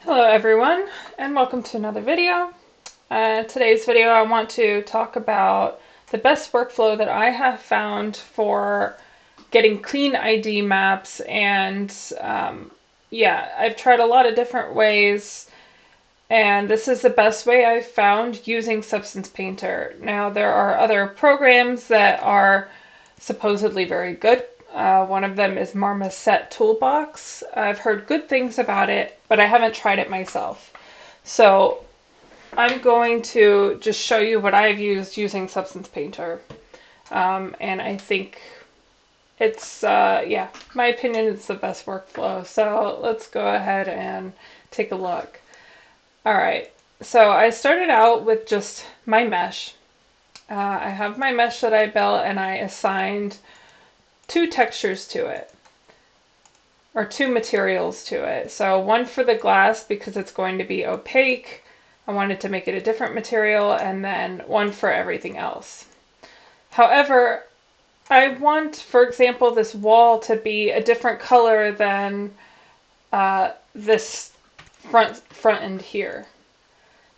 Hello everyone, and welcome to another video. Today's video I want to talk about the best workflow that I have found for getting clean ID maps, and yeah, I've tried a lot of different ways, and this is the best way I've found using Substance Painter. Now there are other programs that are supposedly very good. One of them is Marmoset Toolbox. I've heard good things about it, but I haven't tried it myself. So I'm going to just show you what I've used using Substance Painter. And I think it's, yeah, my opinion, it's the best workflow. So let's go ahead and take a look. All right, so I started out with just my mesh. I have my mesh that I built and I assigned two textures to it, or two materials to it. So one for the glass because it's going to be opaque. I wanted to make it a different material, and then one for everything else. However, I want, for example, this wall to be a different color than this front end here.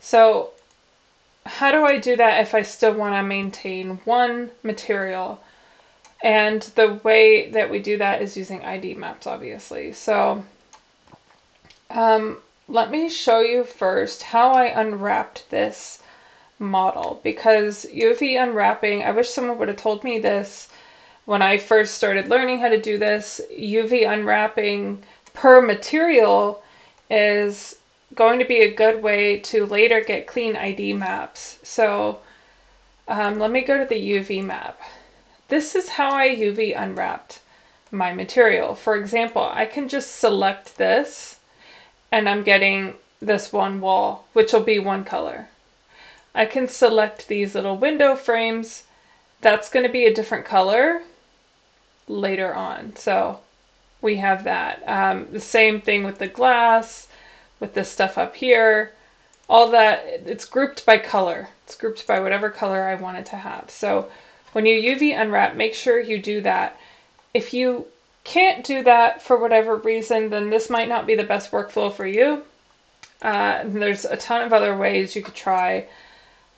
So how do I do that if I still want to maintain one material? And the way that we do that is using ID maps, obviously. So let me show you first how I unwrapped this model, because UV unwrapping, I wish someone would have told me this when I first started learning how to do this. UV unwrapping per material is going to be a good way to later get clean ID maps. So let me go to the UV map. This is how I UV unwrapped my material. For example, I can just select this and I'm getting this one wall, which will be one color. I can select these little window frames. That's going to be a different color later on. So we have that. The same thing with the glass, with this stuff up here. All that, it's grouped by color. It's grouped by whatever color I want it to have. So when you UV unwrap, make sure you do that. If you can't do that for whatever reason, then this might not be the best workflow for you. There's a ton of other ways you could try.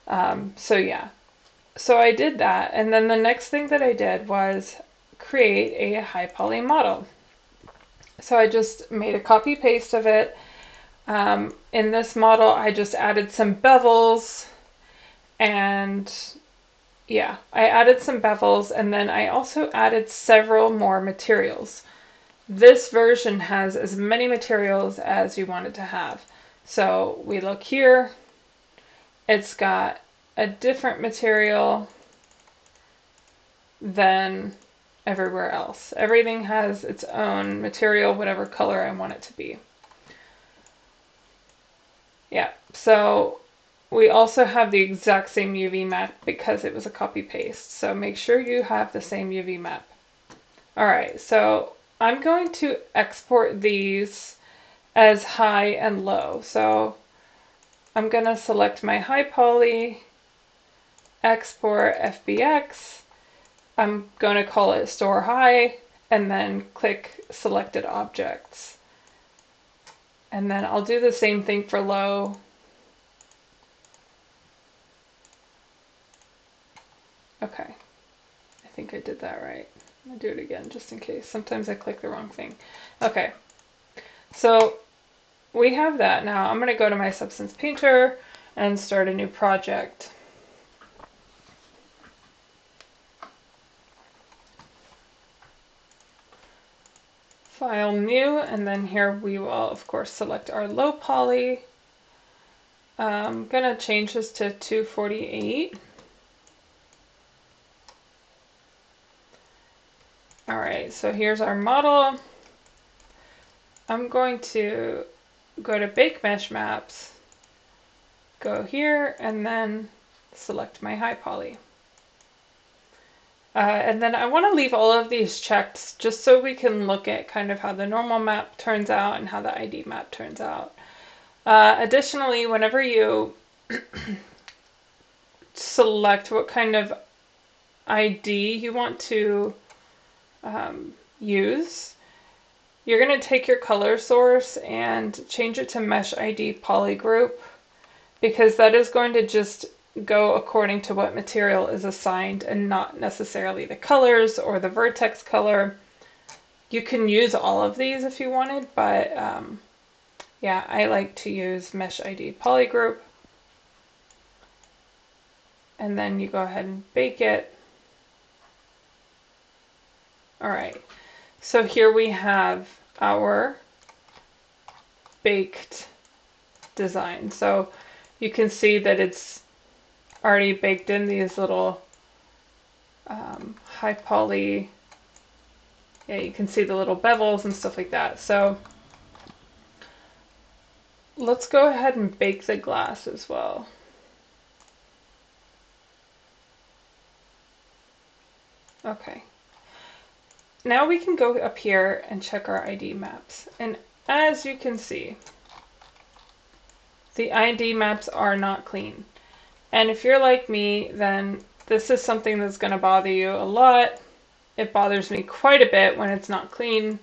So yeah, so I did that. And then the next thing that I did was create a high poly model. So I just made a copy paste of it. In this model, I just added some bevels, and yeah, I added some bevels, and then I also added several more materials. This version has as many materials as you want it to have. So we look here, it's got a different material than everywhere else. Everything has its own material, whatever color I want it to be. Yeah, so we also have the exact same UV map because it was a copy paste. So make sure you have the same UV map. All right, so I'm going to export these as high and low. So I'm going to select my high poly, export FBX. I'm going to call it store high, and then click selected objects. And then I'll do the same thing for low. Okay, I think I did that right. I'll do it again just in case. Sometimes I click the wrong thing. Okay, so we have that. Now I'm going to go to my Substance Painter and start a new project. File new, and then here we will of course select our low poly. I'm going to change this to 248. Alright, so here's our model. I'm going to go to Bake Mesh Maps, go here, and then select my high poly. And then I want to leave all of these checked just so we can look at kind of how the normal map turns out and how the ID map turns out. Additionally, whenever you select what kind of ID you want to use, you're going to take your color source and change it to Mesh ID Polygroup, because that is going to just go according to what material is assigned and not necessarily the colors or the vertex color. You can use all of these if you wanted, but yeah, I like to use Mesh ID Polygroup. And then you go ahead and bake it. All right, so here we have our baked design. So you can see that it's already baked in these little high poly, yeah, you can see the little bevels and stuff like that. So let's go ahead and bake the glass as well. Okay. Now we can go up here and check our ID maps. And as you can see, the ID maps are not clean. And if you're like me, then this is something that's going to bother you a lot. It bothers me quite a bit when it's not clean,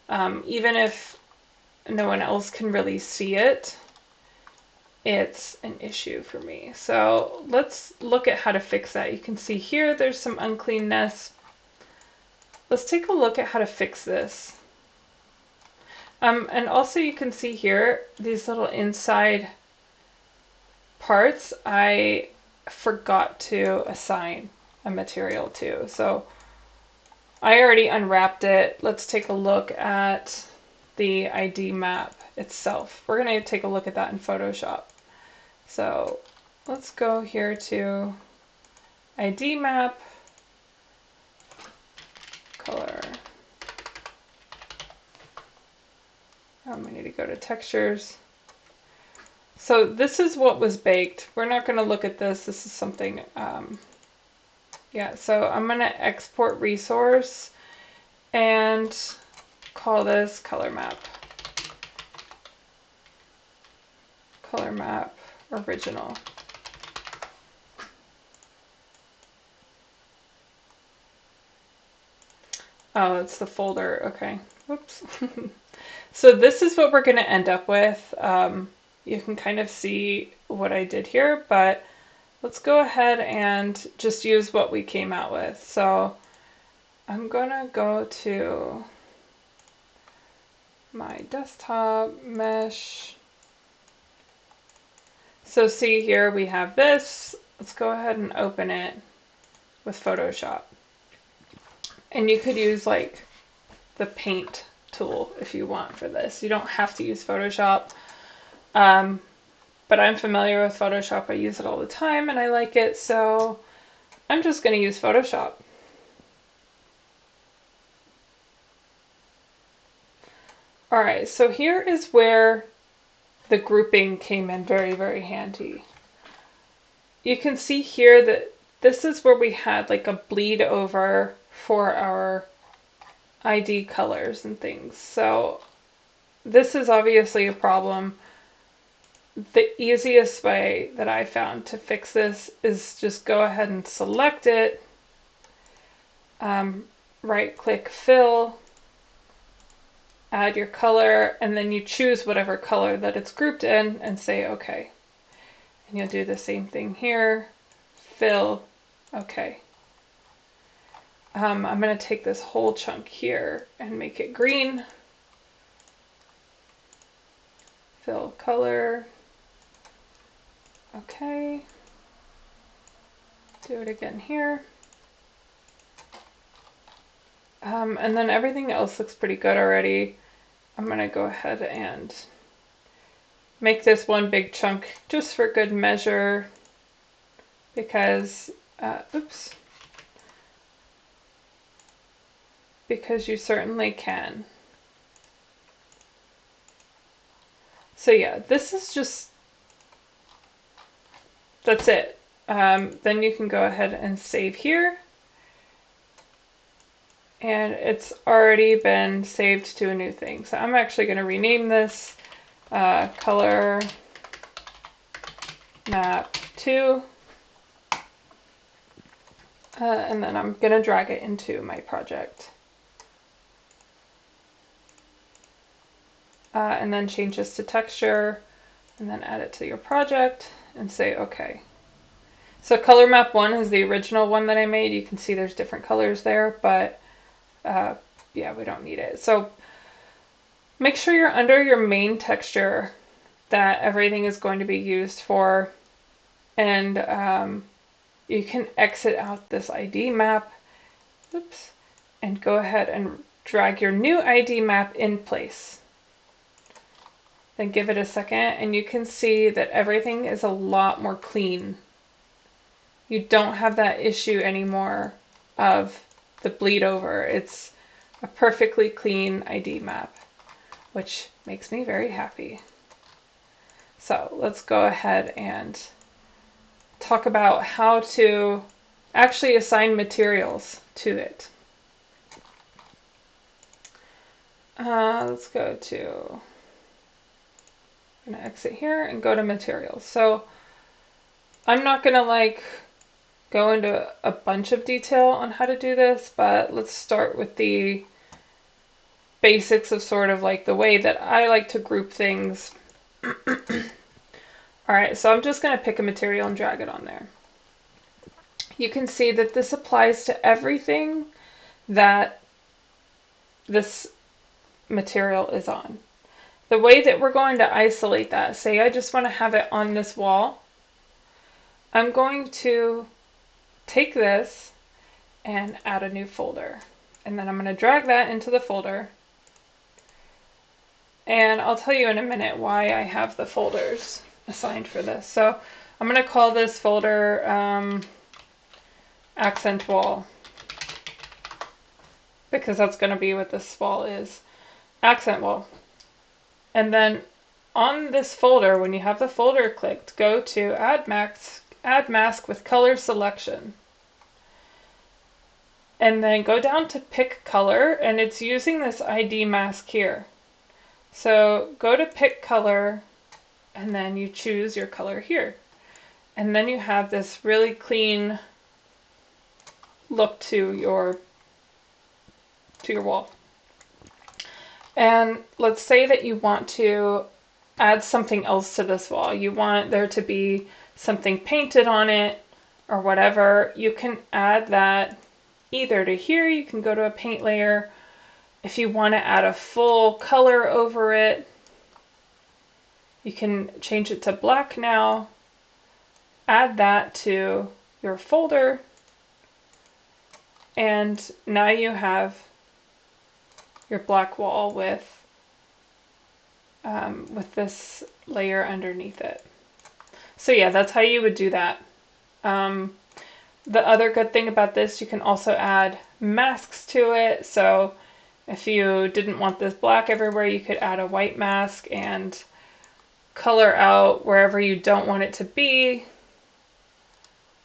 even if no one else can really see it. It's an issue for me. So let's look at how to fix that. You can see here there's some uncleanness. Let's take a look at how to fix this. And also you can see here these little inside parts I forgot to assign a material to. So I already unwrapped it. Let's take a look at the ID map itself. We're going to take a look at that in Photoshop. So let's go here to ID map, color. I need to go to textures. So this is what was baked. We're not going to look at this. This is something, yeah, so I'm going to export resource and call this color map. Color map original. Oh, it's the folder. Okay. Whoops. So this is what we're going to end up with. You can kind of see what I did here, but let's go ahead and just use what we came out with. So I'm going to go to my desktop, mesh. So see here we have this. Let's go ahead and open it with Photoshop. And you could use like the paint tool if you want for this. You don't have to use Photoshop. But I'm familiar with Photoshop. I use it all the time and I like it, so I'm just going to use Photoshop. Alright, so here is where the grouping came in very, very handy. You can see here that this is where we had like a bleed over for our ID colors and things. So this is obviously a problem. The easiest way that I found to fix this is just go ahead and select it, right click fill, add your color, and then you choose whatever color that it's grouped in and say OK. And you'll do the same thing here, fill, OK. I'm going to take this whole chunk here and make it green, fill color, OK. Do it again here. And then everything else looks pretty good already. I'm going to go ahead and make this one big chunk just for good measure because, oops, because you certainly can. So yeah, this is just, that's it. Then you can go ahead and save here. And it's already been saved to a new thing. So I'm actually going to rename this color map 2. And then I'm going to drag it into my project. and then change this to texture, and then add it to your project and say okay. So color map 1 is the original one that I made. You can see there's different colors there, but yeah, we don't need it. So make sure you're under your main texture that everything is going to be used for, and you can exit out this ID map, oops, and go ahead and drag your new ID map in place. Then give it a second, and you can see that everything is a lot more clean. You don't have that issue anymore of the bleed over. It's a perfectly clean ID map, which makes me very happy. So let's go ahead and talk about how to actually assign materials to it. Let's go to, I'm going to exit here and go to materials. So I'm not going to go into a bunch of detail on how to do this, but let's start with the basics of sort of the way that I like to group things. Alright, so I'm just going to pick a material and drag it on there. You can see that this applies to everything that this material is on. The way that we're going to isolate that, say I just want to have it on this wall, I'm going to take this and add a new folder. And then I'm going to drag that into the folder. And I'll tell you in a minute why I have the folders assigned for this. So I'm going to call this folder accent wall, because that's going to be what this wall is, accent wall. And then on this folder, when you have the folder clicked, go to add mask with color selection. And then go down to pick color, and it's using this ID mask here. So go to pick color, and then you choose your color here. And then you have this really clean look to your wall. And let's say that you want to add something else to this wall. You want there to be something painted on it or whatever. You can add that either to here. You can go to a paint layer. If you want to add a full color over it, you can change it to black now. Add that to your folder. And now you have your black wall with this layer underneath it. So yeah, that's how you would do that. The other good thing about this, you can also add masks to it. So if you didn't want this black everywhere, you could add a white mask and color out wherever you don't want it to be.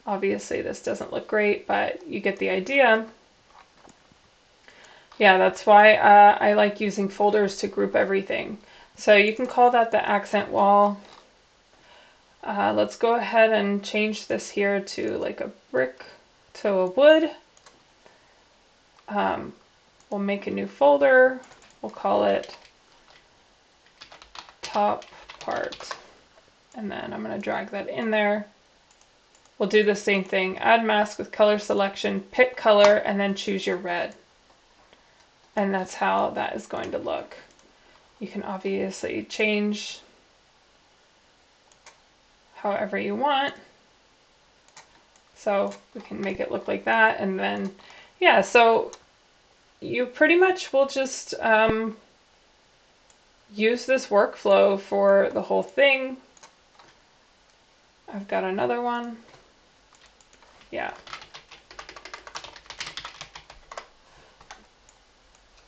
Obviously this doesn't look great, but you get the idea. Yeah, that's why I like using folders to group everything. So you can call that the accent wall. Let's go ahead and change this here to a brick to a wood. We'll make a new folder. We'll call it top part. And then I'm going to drag that in there. We'll do the same thing. Add mask with color selection, pick color, and then choose your red. And that's how that is going to look. You can obviously change however you want. So we can make it look like that. And then, yeah, so you pretty much will just use this workflow for the whole thing. I've got another one. Yeah.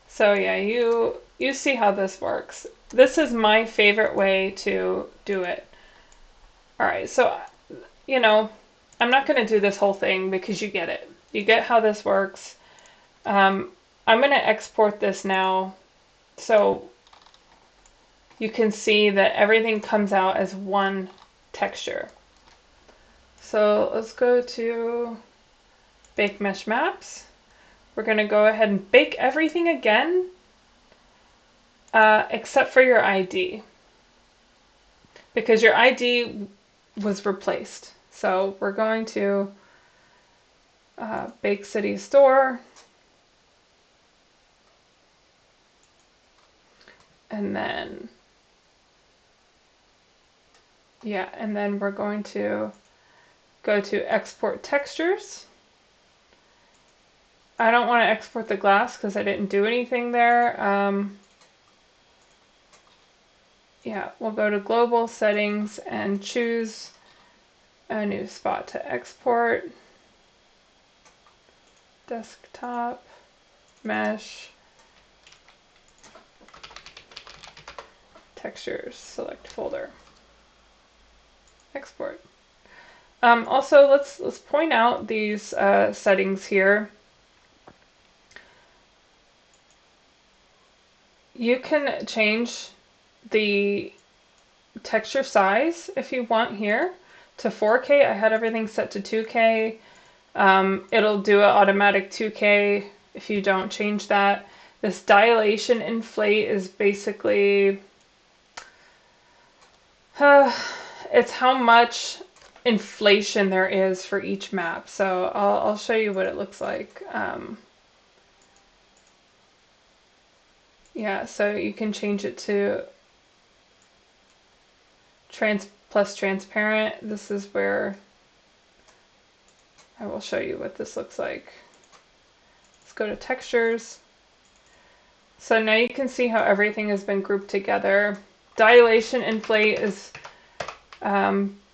So yeah, you see how this works. This is my favorite way to do it. Alright, so, I'm not going to do this whole thing because you get it. You get how this works. I'm going to export this now so you can see that everything comes out as one texture. So let's go to Bake Mesh Maps. We're going to go ahead and bake everything again. except for your ID, because your ID was replaced. So we're going to Bake City Store, and then and then we're going to go to Export Textures. I don't want to export the glass because I didn't do anything there. We'll go to Global Settings and choose a new spot to export. Desktop, Mesh, Textures, select folder. Export. Also, let's point out these settings here. You can change the texture size if you want here to 4K. I had everything set to 2K. It'll do an automatic 2K if you don't change that. This dilation inflate is basically it's how much inflation there is for each map. So I'll show you what it looks like. So you can change it to plus transparent. This is where I will show you what this looks like. Let's go to textures. So now you can see how everything has been grouped together. Dilation inflate is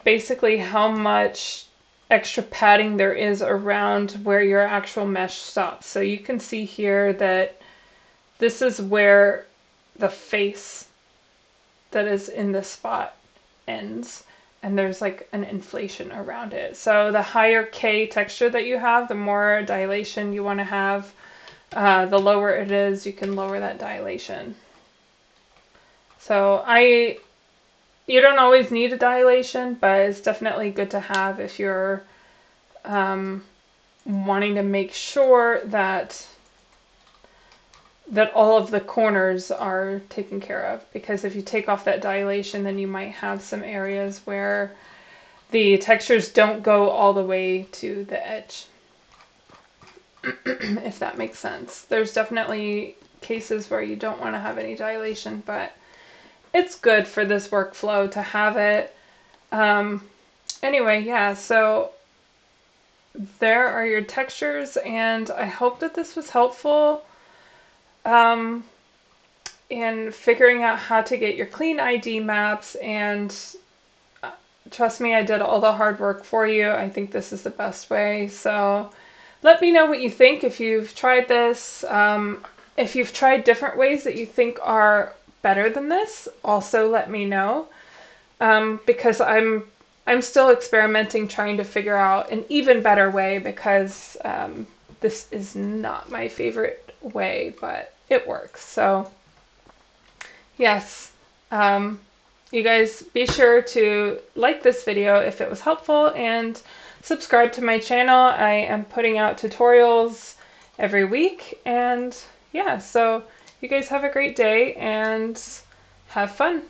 basically how much extra padding there is around where your actual mesh stops. So you can see here that this is where the face that is in this spot ends, and there's like an inflation around it. So the higher K texture that you have, the more dilation you want to have. The lower it is, you can lower that dilation. So you don't always need a dilation, but it's definitely good to have if you're wanting to make sure that all of the corners are taken care of. Because if you take off that dilation, then you might have some areas where the textures don't go all the way to the edge. If that makes sense. There's definitely cases where you don't want to have any dilation, but it's good for this workflow to have it. Anyway, so there are your textures, and I hope that this was helpful in figuring out how to get your clean ID maps. And trust me, I did all the hard work for you. I think this is the best way. So let me know what you think if you've tried this. If you've tried different ways that you think are better than this, also let me know, because I'm still experimenting, trying to figure out an even better way, because this is not my favorite way, but it works. So yes, you guys be sure to like this video if it was helpful, and subscribe to my channel. I am putting out tutorials every week, and so you guys have a great day and have fun.